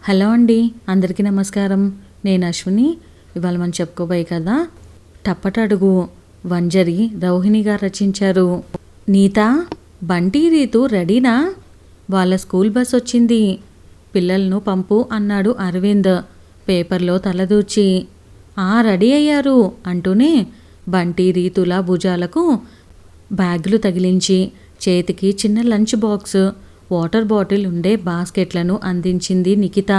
Hello అండి, అందరికీ నమస్కారం. నేను అశ్విని. ఇవాళ మనం చెప్పుకోబోయే కదా టప్పటడుగు వంజరి రౌహిణి గారు రచించారు. నీత, బంటి, రీతు రెడీనా? వాళ్ళ స్కూల్ బస్ వచ్చింది, పిల్లలను పంపు అన్నాడు అరవింద్ పేపర్లో తలదూర్చి. రెడీ అయ్యారు అంటూనే బంటి రీతుల భుజాలకు బ్యాగులు తగిలించి చేతికి చిన్న లంచ్ బాక్స్, వాటర్ బాటిల్ ఉండే బాస్కెట్లను అందించింది Nikhita.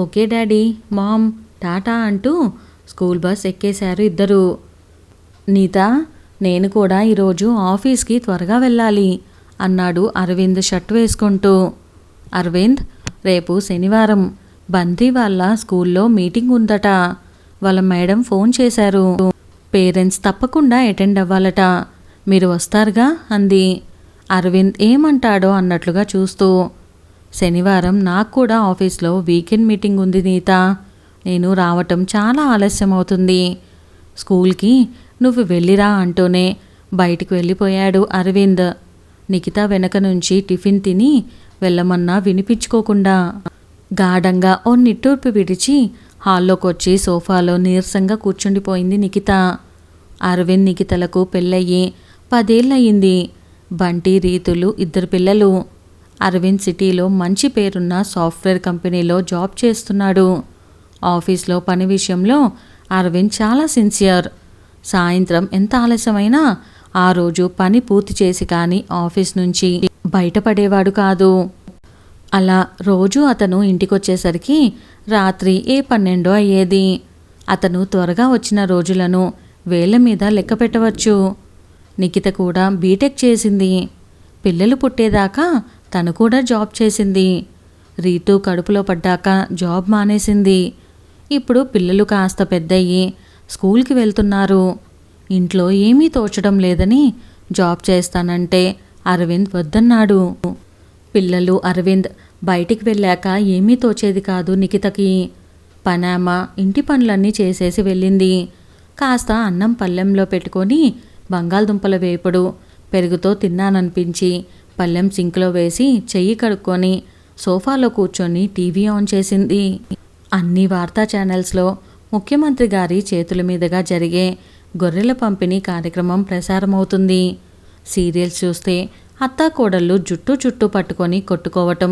Okay daddy, mom, tata అంటూ స్కూల్ బస్ ఎక్కేశారు ఇద్దరు. నీత, నేను కూడా ఈరోజు ఆఫీస్కి త్వరగా వెళ్ళాలి అన్నాడు అరవింద్ షర్ట్ వేసుకుంటూ. అరవింద్, రేపు శనివారం బంతి వాళ్ళ స్కూల్లో మీటింగ్ ఉందట. వాళ్ళ మేడం ఫోన్ చేశారు. పేరెంట్స్ తప్పకుండా అటెండ్ అవ్వాలట. మీరు వస్తారుగా అంది. అరవింద్ ఏమంటాడో అన్నట్లుగా చూస్తూ, శనివారం నాకు కూడా ఆఫీస్లో వీకెండ్ మీటింగ్ ఉంది నీత. నేను రావటం చాలా ఆలస్యం అవుతుంది. స్కూల్కి నువ్వు వెళ్ళిరా అంటూనే బయటికి వెళ్ళిపోయాడు అరవింద్. నిఖిత వెనక నుంచి టిఫిన్ తిని వెళ్ళమన్నా వినిపించుకోకుండా గాఢంగా ఓ నిట్టూర్పు విడిచి హాల్లోకి వచ్చి సోఫాలో నీరసంగా కూర్చుండిపోయింది నిఖిత. అరవింద్ నిఖితలకు పెళ్ళయ్యి 10 ఏళ్ళయింది. బంటి రీతులు ఇద్దరు పిల్లలు. అరవింద్ సిటీలో మంచి పేరున్న సాఫ్ట్వేర్ కంపెనీలో జాబ్ చేస్తున్నాడు. ఆఫీస్లో పని విషయంలో అరవింద్ చాలా సిన్సియర్. సాయంత్రం ఎంత ఆలస్యమైనా ఆ రోజు పని పూర్తి చేసి కానీ ఆఫీస్ నుంచి బయటపడేవాడు కాదు. అలా రోజు అతను ఇంటికొచ్చేసరికి రాత్రి 12 అయ్యేది. అతను త్వరగా వచ్చిన రోజులను వేళ్ల మీద లెక్క పెట్టవచ్చు. నిఖిత కూడా బీటెక్ చేసింది. పిల్లలు పుట్టేదాకా తను కూడా జాబ్ చేసింది. రీతు కడుపులో పడ్డాక జాబ్ మానేసింది. ఇప్పుడు పిల్లలు కాస్త పెద్దయ్యి స్కూల్కి వెళ్తున్నారు. ఇంట్లో ఏమీ తోచడం లేదని జాబ్ చేస్తానంటే అరవింద్ వద్దన్నాడు. పిల్లలు అరవింద్ బయటికి వెళ్ళాక ఏమీ తోచేది కాదు నిఖితకి. పనామ ఇంటి పనులన్నీ చేసేసి వెళ్ళింది. కాస్త అన్నం పళ్ళెంలో పెట్టుకొని బంగాళదుంపల వేపుడు పెరుగుతో తిన్నాననిపించి పళ్ళెం సింక్లో వేసి చెయ్యి కడుక్కొని సోఫాలో కూర్చొని టీవీ ఆన్ చేసింది. అన్ని వార్తా ఛానల్స్లో ముఖ్యమంత్రి గారి చేతుల మీదుగా జరిగే గొర్రెల పంపిణీ కార్యక్రమం ప్రసారమవుతుంది. సీరియల్స్ చూస్తే అత్తాకోడళ్ళు జుట్టు పట్టుకొని కొట్టుకోవటం,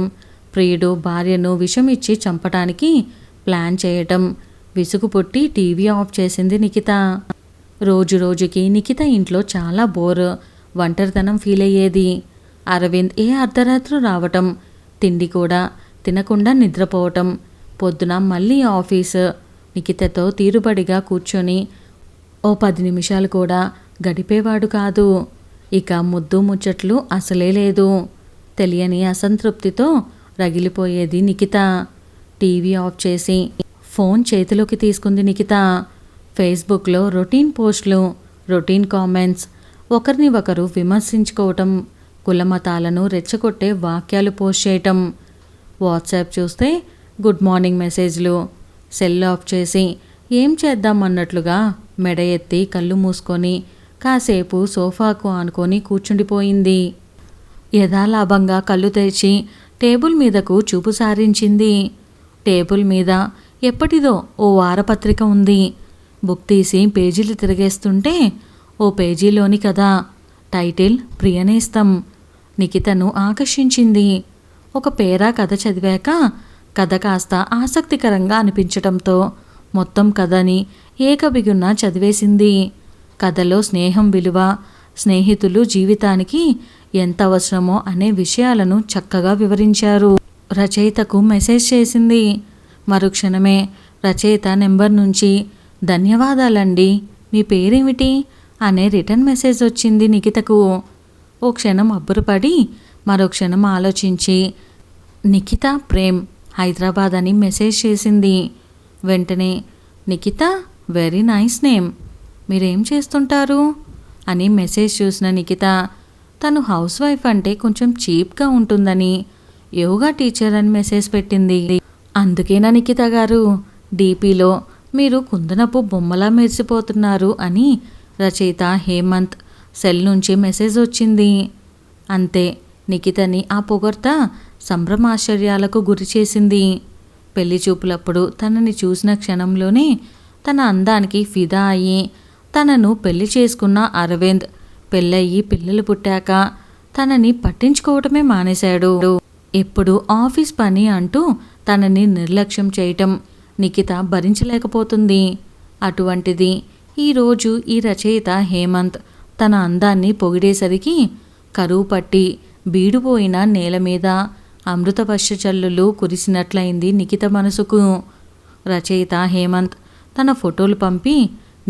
ప్రియుడు భార్యను విషం ఇచ్చి చంపటానికి ప్లాన్ చేయటం, విసుగు పుట్టి టీవీ ఆఫ్ చేసింది నిఖిత. రోజు రోజుకి నిఖిత ఇంట్లో చాలా బోర్, ఒంటరితనం ఫీల్ అయ్యేది. అరవింద్ ఏ అర్ధరాత్రి రావటం, తిండి కూడా తినకుండా నిద్రపోవటం, పొద్దున మళ్ళీ ఆఫీసు. నిఖితతో తీరుబడిగా కూర్చొని ఓ 10 నిమిషాలు కూడా గడిపేవాడు కాదు. ఇక ముద్దు ముచ్చట్లు అసలే లేదు. తెలియని అసంతృప్తితో రగిలిపోయేది నిఖిత. టీవీ ఆఫ్ చేసి ఫోన్ చేతిలోకి తీసుకుంది నిఖిత. ఫేస్బుక్లో రొటీన్ పోస్టులు, రొటీన్ కామెంట్స్, ఒకరిని ఒకరు విమర్శించుకోవటం, కులమతాలను రెచ్చగొట్టే వాక్యాలు పోస్ట్ చేయటం. వాట్సాప్ చూస్తే గుడ్ మార్నింగ్ మెసేజ్లు. సెల్ ఆఫ్ చేసి ఏం చేద్దామన్నట్లుగా మెడ ఎత్తి కళ్ళు మూసుకొని కాసేపు సోఫాకు ఆనుకొని కూర్చుండిపోయింది. యథాలాభంగా కళ్ళు తెరిచి టేబుల్ మీదకు చూపు సారించింది. టేబుల్ మీద ఎప్పటిదో ఓ వారపత్రిక ఉంది. బుక్ తీసి పేజీలు తిరిగేస్తుంటే ఓ పేజీలోని కథ, టైటిల్ ప్రియనేస్తం, నిఖితను ఆకర్షించింది. ఒక పేరా కథ చదివాక కథ కాస్త ఆసక్తికరంగా అనిపించటంతో మొత్తం కథని ఏకబిగున చదివేసింది. కథలో స్నేహం విలువ, స్నేహితులు జీవితానికి ఎంత అవసరమో అనే విషయాలను చక్కగా వివరించారు. రచయితకు మెసేజ్ చేసింది. మరుక్షణమే రచయిత నెంబర్ నుంచి ధన్యవాదాలండి, మీ పేరేమిటి అనే రిటర్న్ మెసేజ్ వచ్చింది నిఖితకు. ఓ క్షణం అబ్బురపడి మరో క్షణం ఆలోచించి నిఖిత ప్రేమ్, హైదరాబాద్ అని మెసేజ్ చేసింది. వెంటనే నిఖిత, వెరీ నైస్ నేమ్, మీరేం చేస్తుంటారు అని మెసేజ్ చూసిన నిఖిత తను హౌస్ వైఫ్ అంటే కొంచెం చీప్గా ఉంటుందని యోగా టీచర్ అని మెసేజ్ పెట్టింది. అందుకేనా నిఖిత గారు డీపీలో మీరు కుందనపు బొమ్మలా మెరిసిపోతున్నారు అని రచయిత హేమంత్ సెల్ నుంచి మెసేజ్ వచ్చింది. అంతే, నిఖితని ఆ పొగడ్త సంభ్రమాశ్చర్యాలకు గురి చేసింది. పెళ్లి చూపులప్పుడు తనని చూసిన క్షణంలోనే తన అందానికి ఫిదా అయ్యి తనను పెళ్లి చేసుకున్న అరవింద్ పెళ్ళయ్యి పిల్లలు పుట్టాక తనని పట్టించుకోవటమే మానేశాడు. ఎప్పుడు ఆఫీస్ పని అంటూ తనని నిర్లక్ష్యం చేయటం నిఖిత భరించలేకపోతుంది. అటువంటిది ఈరోజు ఈ రచయిత హేమంత్ తన అందాన్ని పొగిడేసరికి కరువు పట్టి బీడుపోయిన నేల మీద అమృతవర్ష చల్లులు కురిసినట్లయింది నిఖిత మనసుకు. రచయిత హేమంత్ తన ఫోటోలు పంపి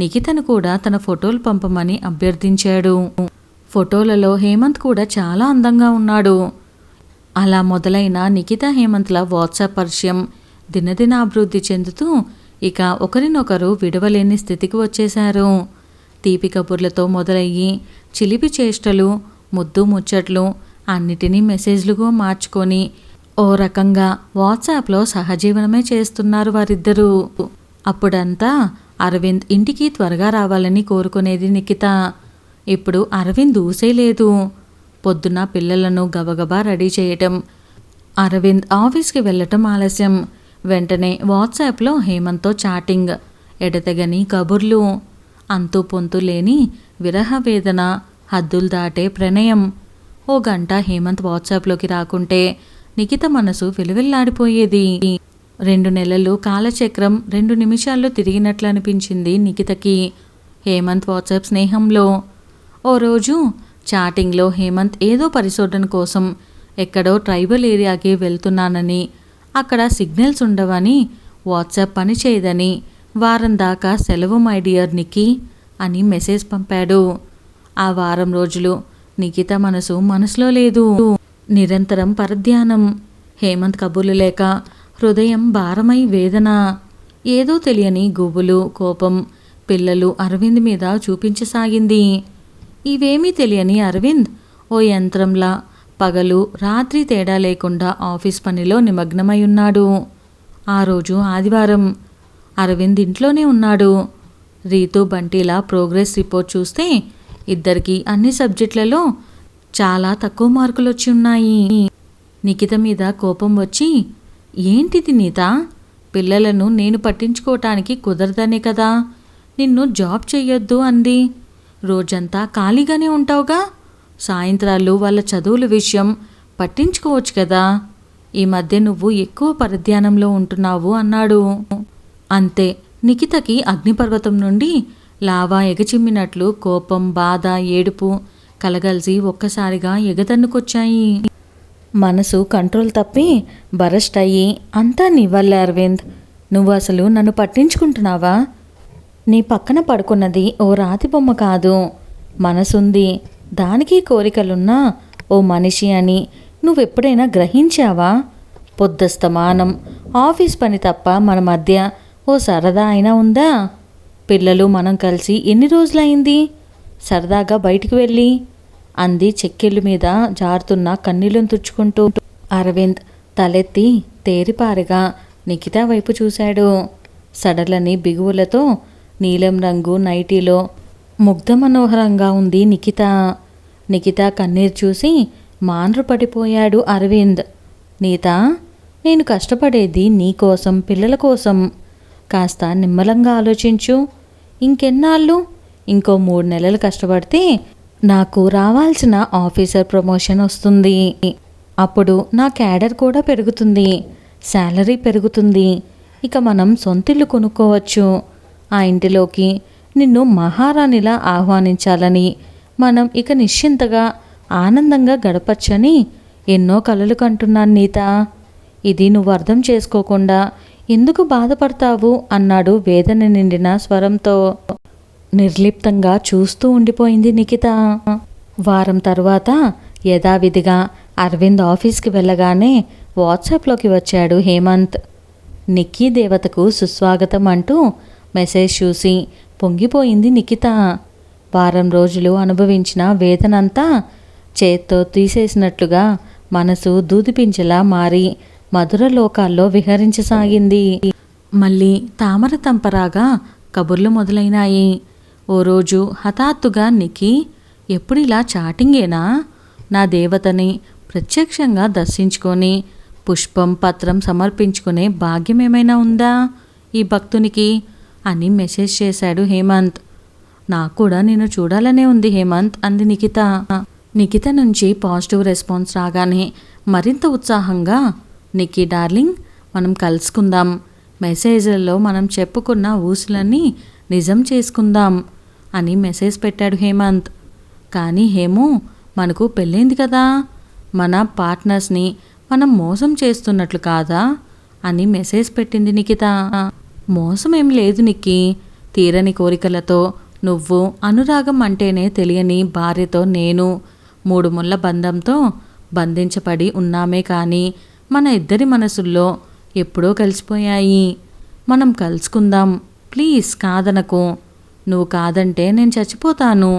నిఖితను కూడా తన ఫోటోలు పంపమని అభ్యర్థించాడు. ఫోటోలలో హేమంత్ కూడా చాలా అందంగా ఉన్నాడు. అలా మొదలైన నిఖిత హేమంత్ల వాట్సాప్ పరిచయం దినదిన అభివృద్ధి చెందుతూ ఇక ఒకరినొకరు విడవలేని స్థితికి వచ్చేశారు. తీపి కబుర్లతో మొదలయ్యి చిలిపి చేష్టలు, ముద్దు ముచ్చట్లు అన్నిటినీ మెసేజ్లుగా మార్చుకొని ఓ రకంగా వాట్సాప్లో సహజీవనమే చేస్తున్నారు వారిద్దరూ. అప్పుడంతా అరవింద్ ఇంటికి త్వరగా రావాలని కోరుకునేది నిఖిత. ఇప్పుడు అరవింద్ ఊసేలేదు. పొద్దున పిల్లలను గబగబా రెడీ చేయటం, అరవింద్ ఆఫీస్కి వెళ్ళటం ఆలస్యం. వెంటనే వాట్సాప్లో హేమంత్తో చాటింగ్, ఎడతెగని కబుర్లు, అంతు పొంతు లేని విరహ వేదన, హద్దులు దాటే ప్రణయం. ఓ గంట హేమంత్ వాట్సాప్లోకి రాకుంటే నిఖిత మనసు విలువెల్లాడిపోయేది. 2 నెలలు కాలచక్రం 2 నిమిషాల్లో తిరిగినట్లు అనిపించింది నిఖితకి హేమంత్ వాట్సాప్ స్నేహంలో. ఓ రోజు చాటింగ్లో హేమంత్ ఏదో పరిశోధన కోసం ఎక్కడో ట్రైబల్ ఏరియాకి వెళ్తున్నానని, అక్కడ సిగ్నల్స్ ఉండవని, వాట్సాప్ పని చేయదని, వారం దాకా సెలవు మై డియర్ నిక్కీ అని మెసేజ్ పంపాడు. ఆ వారం రోజులు నిఖిత మనసులో లేదు. నిరంతరం పరధ్యానం. హేమంత్ కబుర్లు లేక హృదయం భారమై వేదన. ఏదో తెలియని గుబులు, కోపం పిల్లలు అరవింద్ మీద చూపించసాగింది. ఇవేమీ తెలియని అరవింద్ ఓ యంత్రంలా పగలు రాత్రి తేడా లేకుండా ఆఫీస్ పనిలో నిమగ్నమై ఉన్నాడు. ఆ రోజు ఆదివారం. అరవింద్ ఇంట్లోనే ఉన్నాడు. రీతు బంటిలా ప్రోగ్రెస్ రిపోర్ట్ చూస్తే ఇద్దరికి అన్ని సబ్జెక్టులలో చాలా తక్కువ మార్కులు వచ్చి ఉన్నాయి. నిఖిత మీద కోపం వచ్చి, ఏంటిది నీత? పిల్లలను నేను పట్టించుకోవటానికి కుదరదనే కదా నిన్ను జాబ్ చెయ్యొద్దు అంది. రోజంతా ఖాళీగానే ఉంటావుగా, సాయంత్రాలు వాళ్ళ చదువుల విషయం పట్టించుకోవచ్చు కదా. ఈ మధ్య నువ్వు ఎక్కువ పరధ్యానంలో ఉంటున్నావు అన్నాడు. అంతే, నిఖితకి అగ్నిపర్వతం నుండి లావా ఎగచిమ్మినట్లు కోపం, బాధ, ఏడుపు కలగలిసి ఒక్కసారిగా ఎగతన్నుకొచ్చాయి. మనసు కంట్రోల్ తప్పి బరస్ట్ అయ్యి, అంతా నీ వల్లే అరవింద్, నువ్వు అసలు నన్ను పట్టించుకుంటున్నావా? నీ పక్కన పడుకున్నది ఓ రాతి బొమ్మ కాదు, మనసుంది, దానికి కోరికలున్నా ఓ మనిషి అని నువ్వెప్పుడైనా గ్రహించావా? పొద్దస్తమానం ఆఫీస్ పని తప్ప మన మధ్య ఓ సరదా అయినా ఉందా? పిల్లలు మనం కలిసి ఎన్ని రోజులైంది సరదాగా బయటికి వెళ్ళి అంది చెక్కిళ్ళ మీద జారుతున్న కన్నీళ్ళను తుడుచుకుంటూ. అరవింద్ తలెత్తి తేరిపారిగా నిఖిత వైపు చూశాడు. సడలని బిగువులతో నీలం రంగు నైటీలో ముగ్ధ మనోహరంగా ఉంది నిఖిత. నిఖిత కన్నీరు చూసి మాన్రుపడిపోయాడు అరవింద్. నీత, నేను కష్టపడేది నీకోసం, పిల్లల కోసం. కాస్త నిమ్మలంగా ఆలోచించు. ఇంకెన్నాళ్ళు? ఇంకో 3 నెలలు కష్టపడితే నాకు రావాల్సిన ఆఫీసర్ ప్రమోషన్ వస్తుంది. అప్పుడు నా క్యాడర్ కూడా పెరుగుతుంది, శాలరీ పెరుగుతుంది. ఇక మనం సొంతిల్లు కొనుక్కోవచ్చు. ఆ ఇంటిలోకి నిన్ను మహారాణిలా ఆహ్వానించాలని, మనం ఇక నిశ్చింతగా ఆనందంగా గడపచ్చని ఎన్నో కలలు కంటున్నాను నీత. ఇది నువ్వు అర్థం చేసుకోకుండా ఎందుకు బాధపడతావు అన్నాడు వేదన నిండిన స్వరంతో. నిర్లిప్తంగా చూస్తూ ఉండిపోయింది నిఖిత. వారం తరువాత యథావిధిగా అరవింద్ ఆఫీస్కి వెళ్ళగానే వాట్సాప్లోకి వచ్చాడు హేమంత్. నిక్కీ దేవతకు సుస్వాగతం అంటూ మెసేజ్ చూసి పొంగిపోయింది నిఖిత. వారం రోజులు అనుభవించిన వేదనంతా చేత్తో తీసేసినట్లుగా మనసు దూదిపించలా మారి మధుర లోకాల్లో విహరించసాగింది. మళ్ళీ తామర తంపరాగా కబుర్లు మొదలైనాయి. ఓ రోజు హఠాత్తుగా నిక్కీ, ఎప్పుడిలా చాటింగేనా? నా దేవతని ప్రత్యక్షంగా దర్శించుకొని పుష్పం పత్రం సమర్పించుకునే భాగ్యం ఏమైనా ఉందా ఈ భక్తునికి అని మెసేజ్ చేశాడు హేమంత్. నాకు కూడా నిన్ను చూడాలనే ఉంది హేమంత్ అంది నిఖిత. నిఖిత నుంచి పాజిటివ్ రెస్పాన్స్ రాగానే మరింత ఉత్సాహంగా, నిక్కీ డార్లింగ్ మనం కలుసుకుందాం, మెసేజ్లలో మనం చెప్పుకున్న ఊసులన్నీ నిజం చేసుకుందాం అని మెసేజ్ పెట్టాడు హేమంత్. కానీ హేము, మనకు పెళ్ళైంది కదా, మన పార్ట్నర్స్ని మనం మోసం చేస్తున్నట్లు కాదా అని మెసేజ్ పెట్టింది నిఖిత. మోసం ఏం లేదు నిక్కీ, తీరని కోరికలతో నువ్వు, అనురాగం అంటేనే తెలియని భార్యతో నేను 3 ముళ్ళ బంధంతో బంధించబడి ఉన్నామే, కానీ మన ఇద్దరి మనసుల్లో ఎప్పుడో కలిసిపోయాయి. మనం కలుసుకుందాం ప్లీజ్, కాదనకు, నువ్వు కాదంటే నేను చచ్చిపోతాను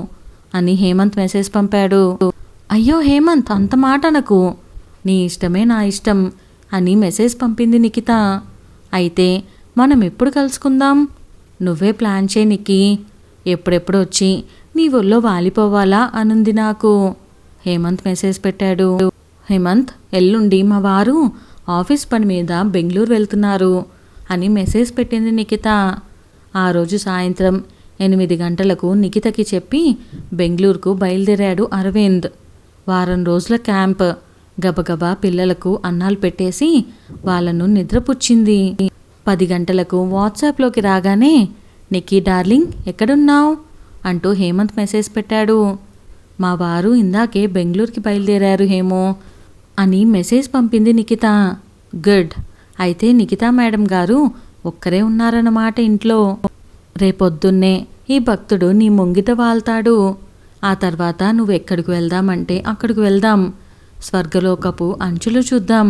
అని హేమంత్ మెసేజ్ పంపాడు. అయ్యో హేమంత్, అంత మాట అనకు, నీ ఇష్టమే నా ఇష్టం అని మెసేజ్ పంపింది నిఖిత. అయితే మనం ఎప్పుడు కలుసుకుందాం, నువ్వే ప్లాన్ చేయి నిక్కీ, ఎప్పుడెప్పుడు వచ్చి నీ ఒళ్ళో వాలిపోవాలా అనుంది నాకు హేమంత్ మెసేజ్ పెట్టాడు. హేమంత్, ఎల్లుండి మా వారు ఆఫీస్ పని మీద బెంగళూరు వెళ్తున్నారు అని మెసేజ్ పెట్టింది నిఖిత. ఆ రోజు సాయంత్రం 8 గంటలకు నిఖితకి చెప్పి బెంగళూరుకు బయలుదేరాడు అరవింద్. వారం రోజుల క్యాంప్. గబగబా పిల్లలకు అన్నాలు పెట్టేసి వాళ్ళను నిద్రపుచ్చింది. 10 గంటలకు వాట్సాప్లోకి రాగానే, నిక్కీ డార్లింగ్ ఎక్కడున్నావు అంటూ హేమంత్ మెసేజ్ పెట్టాడు. మా వారు ఇందాకే బెంగళూరుకి బయలుదేరారు హేమో అని మెసేజ్ పంపింది నిఖిత. గుడ్, అయితే నిఖితా మేడం గారు ఒక్కరే ఉన్నారన్నమాట ఇంట్లో. రేపొద్దున్నే ఈ భక్తుడు నీ ముంగిట వాళ్తాడు. ఆ తర్వాత నువ్వు ఎక్కడికి వెళ్దామంటే అక్కడికి వెళ్దాం, స్వర్గలోకపు అంచులు చూద్దాం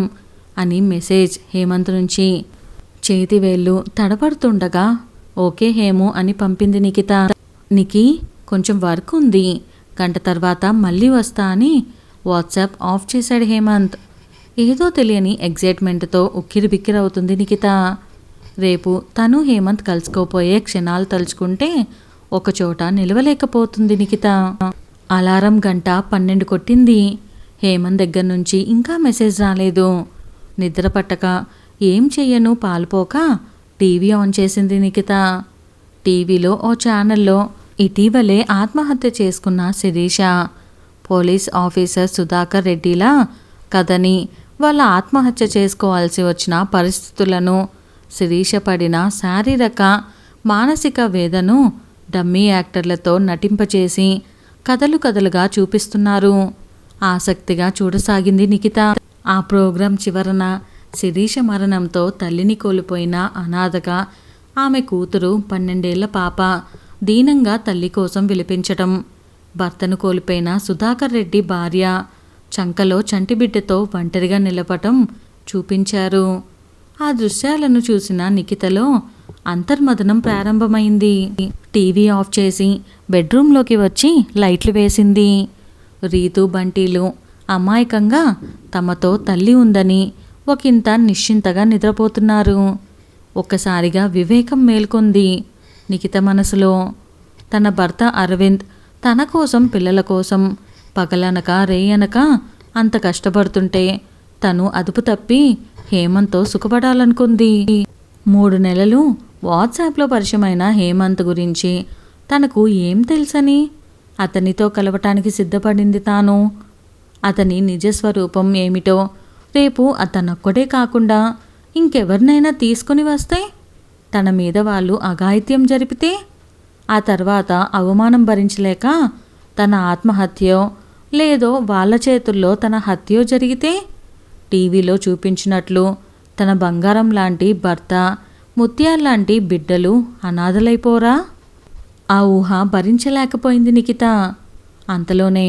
అని మెసేజ్ హేమంత్ నుంచి. చేతి వేళ్ళు తడబడుతుండగా ఓకే హేము అని పంపింది నిఖిత. నిఖీ, కొంచెం వర్క్ ఉంది, గంట తర్వాత మళ్ళీ వస్తా అని వాట్సాప్ ఆఫ్ చేశాడు హేమంత్. ఏదో తెలియని ఎగ్జైట్మెంట్తో ఉక్కిరిబిక్కిరవుతుంది నిఖిత. రేపు తను హేమంత్ కలుసుకోపోయే క్షణాలు తలుచుకుంటే ఒకచోట నిలవలేకపోతుంది నిఖిత. అలారం గంట 12 కొట్టింది. హేమంత్ దగ్గర నుంచి ఇంకా మెసేజ్ రాలేదు. నిద్ర పట్టక ఏం చెయ్యను పాల్పోక టీవీ ఆన్ చేసింది నిఖిత. టీవీలో ఓ ఛానల్లో ఇటీవలే ఆత్మహత్య చేసుకున్న శిరీష, పోలీస్ ఆఫీసర్ సుధాకర్ రెడ్డిలా కథని, వాళ్ళ ఆత్మహత్య చేసుకోవాల్సి వచ్చిన పరిస్థితులను, శిరీష పడిన శారీరక మానసిక వేదను డమ్మీ యాక్టర్లతో నటింపచేసి కథలు కథలుగా చూపిస్తున్నారు. ఆసక్తిగా చూడసాగింది నిఖిత. ఆ ప్రోగ్రాం చివరన శిరీష మరణంతో తల్లిని కోల్పోయిన అనాథగా ఆమె కూతురు 12 ఏళ్ల పాప దీనంగా తల్లి కోసం విలిపించటం, భర్తను కోల్పోయిన సుధాకర్ రెడ్డి భార్య చంకలో చంటిబిడ్డతో ఒంటరిగా నిలపటం చూపించారు. ఆ దృశ్యాలను చూసిన నిఖితలో అంతర్మదనం ప్రారంభమైంది. టీవీ ఆఫ్ చేసి బెడ్రూమ్లోకి వచ్చి లైట్లు వేసింది. రీతు బంటీలు అమాయకంగా తమతో తల్లి ఉందని ఒకంత నిశ్చింతగా నిద్రపోతున్నారు. ఒక్కసారిగా వివేకం మేల్కొంది నిఖిత మనసులో. తన భర్త అరవింద్ తన కోసం, పిల్లల కోసం పగలనక రేయనక అంత కష్టపడుతుంటే తను అదుపు తప్పి హేమంత్తో సుఖపడాలనుకుంది. 3 నెలలు వాట్సాప్లో పరిచయమైన హేమంత్ గురించి తనకు ఏం తెలుసని అతనితో కలవటానికి సిద్ధపడింది తాను. అతని నిజస్వరూపం ఏమిటో రేపు అతనొక్కడే కాకుండా ఇంకెవరినైనా తీసుకుని వస్తే, తన మీద వాళ్ళు అఘాయిత్యం జరిపితే, ఆ తర్వాత అవమానం భరించలేక తన ఆత్మహత్యో లేదో వాళ్ళ చేతుల్లో తన హత్యో జరిగితే, టీవీలో చూపించినట్లు తన బంగారం లాంటి భర్త, ముత్యాల్లాంటి బిడ్డలు అనాథలైపోరా? ఆ ఊహ భరించలేకపోయింది నిఖిత. అంతలోనే,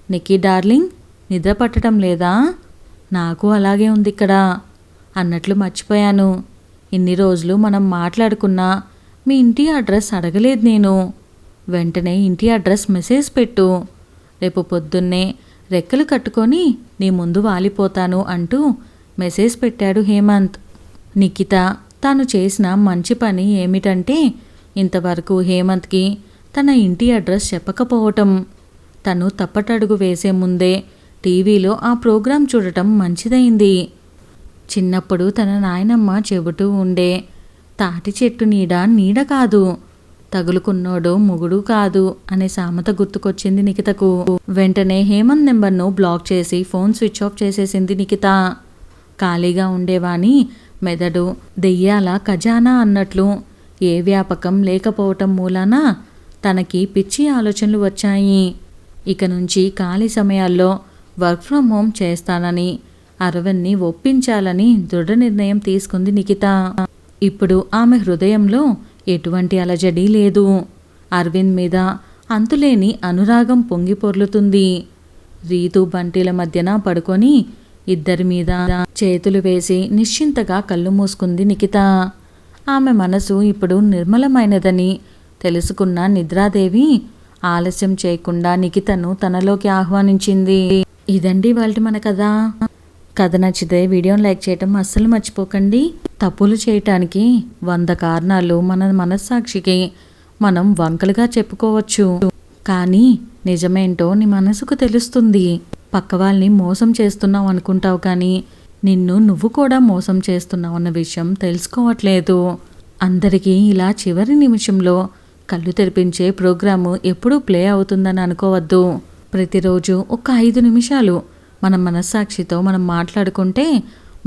నిక్కీ డార్లింగ్ నిద్ర పట్టడం లేదా? నాకు అలాగే ఉంది ఇక్కడ అన్నట్లు మర్చిపోయాను. ఇన్ని రోజులు మనం మాట్లాడుకున్నా మీ ఇంటి అడ్రస్ అడగలేదు నేను. వెంటనే ఇంటి అడ్రస్ మెసేజ్ పెట్టు, రేపు పొద్దున్నే రెక్కలు కట్టుకొని నీ ముందు వాలిపోతాను అంటూ మెసేజ్ పెట్టాడు హేమంత్. నిఖిత తాను చేసిన మంచి పని ఏమిటంటే ఇంతవరకు హేమంత్కి తన ఇంటి అడ్రస్ చెప్పకపోవటం. తను తప్పటడుగు వేసే ముందే టీవీలో ఆ ప్రోగ్రాం చూడటం మంచిదైంది. చిన్నప్పుడు తన నాయనమ్మ చెబుతూ ఉండే, తాటి చెట్టు నీడ నీడ కాదు, తగులుకున్నోడు మొగుడు కాదు అనే సామెత గుర్తుకొచ్చింది నిఖితకు. వెంటనే హేమంత్ నెంబర్ను బ్లాక్ చేసి ఫోన్ స్విచ్ ఆఫ్ చేసేసింది నిఖిత. ఖాళీగా ఉండేవాని మెదడు దెయ్యాల ఖజానా అన్నట్లు ఏ వ్యాపకం లేకపోవటం మూలాన తనకి పిచ్చి ఆలోచనలు వచ్చాయి. ఇక నుంచి ఖాళీ సమయాల్లో వర్క్ ఫ్రమ్ హోమ్ చేస్తానని అరవింద్ని ఒప్పించాలని దృఢ నిర్ణయం తీసుకుంది నిఖిత. ఇప్పుడు ఆమె హృదయంలో ఎటువంటి అలజడి లేదు. అరవింద్ మీద అంతులేని అనురాగం పొంగి పొర్లుతుంది. రీతు బంటిల మధ్యన పడుకొని ఇద్దరి మీద చేతులు వేసి నిశ్చింతగా కళ్ళు మూసుకుంది నిఖిత. ఆమె మనసు ఇప్పుడు నిర్మలమైనదని తెలుసుకున్న నిద్రాదేవి ఆలస్యం చేయకుండా నిఖితను తనలోకి ఆహ్వానించింది. ఇదండి వాళ్ళ మన కథ నచ్చితే వీడియోని లైక్ చేయటం అస్సలు మర్చిపోకండి. తప్పులు చేయటానికి 100 కారణాలు మన మనస్సాక్షికి మనం వంకలుగా చెప్పుకోవచ్చు, కానీ నిజమేంటో నీ మనసుకు తెలుస్తుంది. పక్క వాళ్ళని మోసం చేస్తున్నావు అనుకుంటావు, కానీ నిన్ను నువ్వు కూడా మోసం చేస్తున్నావు అన్న విషయం తెలుసుకోవట్లేదు. అందరికీ ఇలా చివరి నిమిషంలో కళ్ళు తెరిపించే ప్రోగ్రాము ఎప్పుడూ ప్లే అవుతుందని అనుకోవద్దు. ప్రతిరోజు ఒక 5 నిమిషాలు మన మనస్సాక్షితో మనం మాట్లాడుకుంటే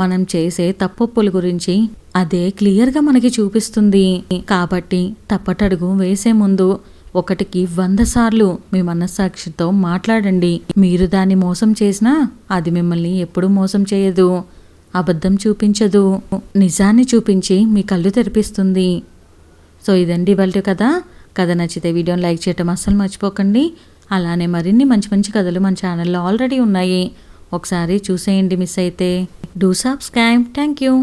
మనం చేసే తప్పొప్పుల గురించి అదే క్లియర్గా మనకి చూపిస్తుంది. కాబట్టి తప్పటడుగు వేసే ముందు 1కి 100 సార్లు మీ మనస్సాక్షితో మాట్లాడండి. మీరు దాన్ని మోసం చేసినా అది మిమ్మల్ని ఎప్పుడూ మోసం చేయదు, అబద్ధం చూపించదు, నిజాన్ని చూపించి మీ కళ్ళు తెరిపిస్తుంది. సో ఇదండి వాళ్ళ కథ నచ్చితే వీడియోని లైక్ చేయటం అస్సలు మర్చిపోకండి. అలానే మరిన్ని మంచి మంచి కథలు మన ఛానల్లో ఆల్రెడీ ఉన్నాయి, ఒకసారి చూసేయండి. మిస్ అయితే డూ సబ్స్క్రైబ్. Thank you.